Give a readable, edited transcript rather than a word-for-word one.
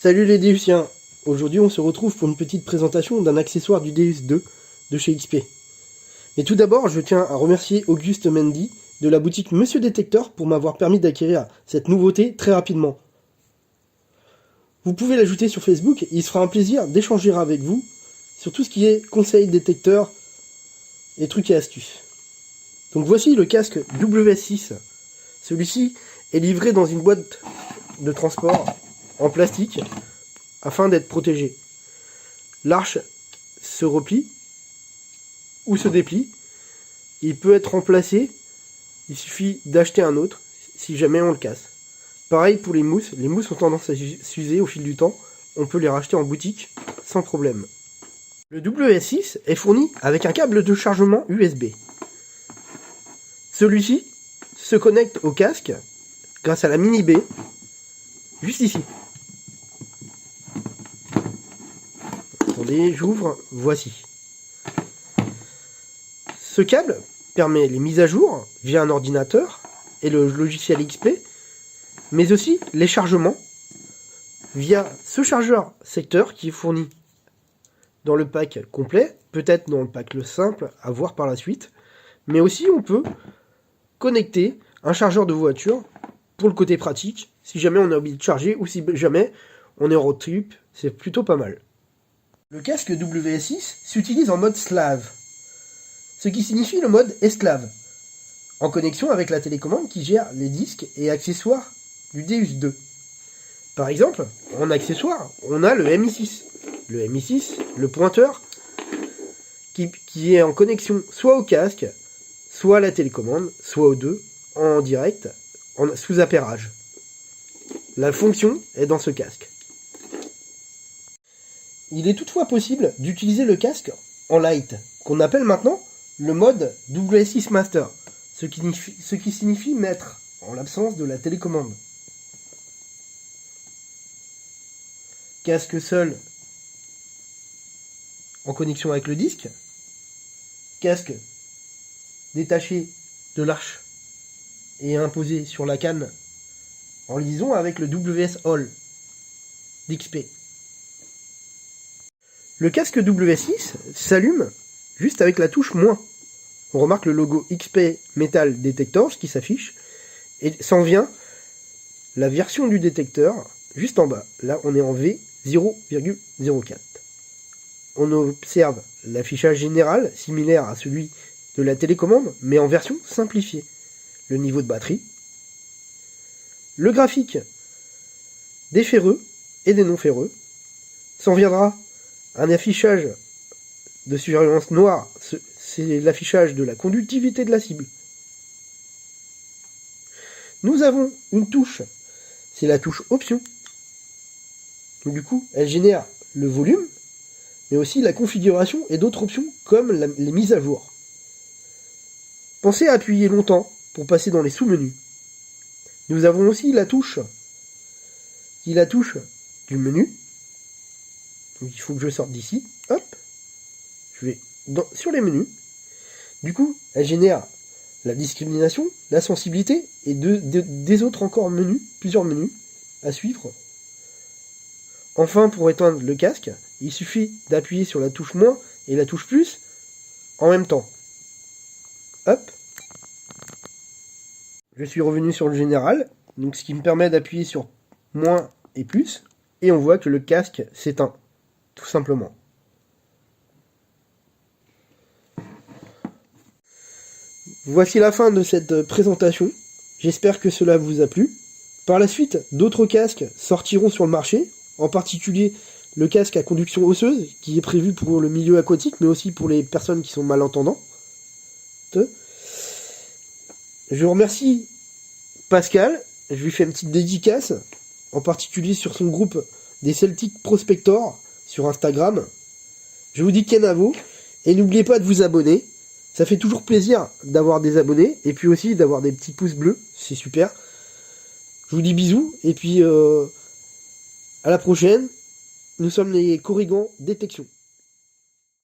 Salut les Déusiens. Aujourd'hui on se retrouve pour une petite présentation d'un accessoire du Deus 2 de chez XP. Et tout d'abord je tiens à remercier Auguste Mendy de la boutique Monsieur Détecteur pour m'avoir permis d'acquérir cette nouveauté très rapidement. Vous pouvez l'ajouter sur Facebook et il sera un plaisir d'échanger avec vous sur tout ce qui est conseils détecteurs et trucs et astuces. Donc voici le casque WS6. Celui-ci est livré dans une boîte de transport en plastique afin d'être protégé. L'arche se replie ou se déplie. Il peut être remplacé. Il suffit d'acheter un autre si jamais on le casse. Pareil pour les mousses. Les mousses ont tendance à s'user au fil du temps. On peut les racheter en boutique sans problème. Le WS6 est fourni avec un câble de chargement USB. Celui-ci se connecte au casque grâce à la mini baie juste ici. Attendez, j'ouvre, voici. Ce câble permet les mises à jour via un ordinateur et le logiciel XP, mais aussi les chargements via ce chargeur secteur qui est fourni dans le pack complet, peut-être dans le pack le simple, à voir par la suite, mais aussi on peut connecter un chargeur de voiture pour le côté pratique, si jamais on a envie de charger ou si jamais on est en road trip, c'est plutôt pas mal. Le casque WS6 s'utilise en mode slave, ce qui signifie le mode esclave, en connexion avec la télécommande qui gère les disques et accessoires du Deus 2. Par exemple, en accessoire, on a le MI6. Le MI6, le pointeur, qui est en connexion soit au casque, soit à la télécommande, soit aux deux, en direct, sous appairage. La fonction est dans ce casque. Il est toutefois possible d'utiliser le casque en light, qu'on appelle maintenant le mode WS6 Master, ce qui signifie maître, en l'absence de la télécommande. Casque seul en connexion avec le disque, casque détaché de l'arche et imposé sur la canne en liaison avec le WS All d'XP. Le casque WS6 s'allume juste avec la touche moins. On remarque le logo XP Metal Detectors qui s'affiche et s'en vient la version du détecteur juste en bas. Là on est en V0,04. On observe l'affichage général similaire à celui de la télécommande mais en version simplifiée. Le niveau de batterie, le graphique des ferreux et des non ferreux. S'en viendra un affichage de surveillance noire, c'est l'affichage de la conductivité de la cible. Nous avons une touche, c'est la touche option. Donc, du coup, elle génère le volume, mais aussi la configuration et d'autres options comme les mises à jour. Pensez à appuyer longtemps pour passer dans les sous-menus. Nous avons aussi la touche, qui est la touche du menu. Donc il faut que je sorte d'ici. Hop. Je vais sur les menus. Du coup, elle génère la discrimination, la sensibilité et des autres encore menus, plusieurs menus à suivre. Enfin, pour éteindre le casque, il suffit d'appuyer sur la touche moins et la touche plus en même temps. Hop. Je suis revenu sur le général, donc ce qui me permet d'appuyer sur moins et plus, et on voit que le casque s'éteint, tout simplement. Voici la fin de cette présentation, j'espère que cela vous a plu. Par la suite, d'autres casques sortiront sur le marché, en particulier le casque à conduction osseuse, qui est prévu pour le milieu aquatique, mais aussi pour les personnes qui sont malentendantes. Je remercie Pascal, je lui fais une petite dédicace, en particulier sur son groupe des Celtic Prospectors sur Instagram. Je vous dis Kenavo, et n'oubliez pas de vous abonner, ça fait toujours plaisir d'avoir des abonnés, et puis aussi d'avoir des petits pouces bleus, c'est super. Je vous dis bisous, et puis à la prochaine, nous sommes les Corrigans Détection.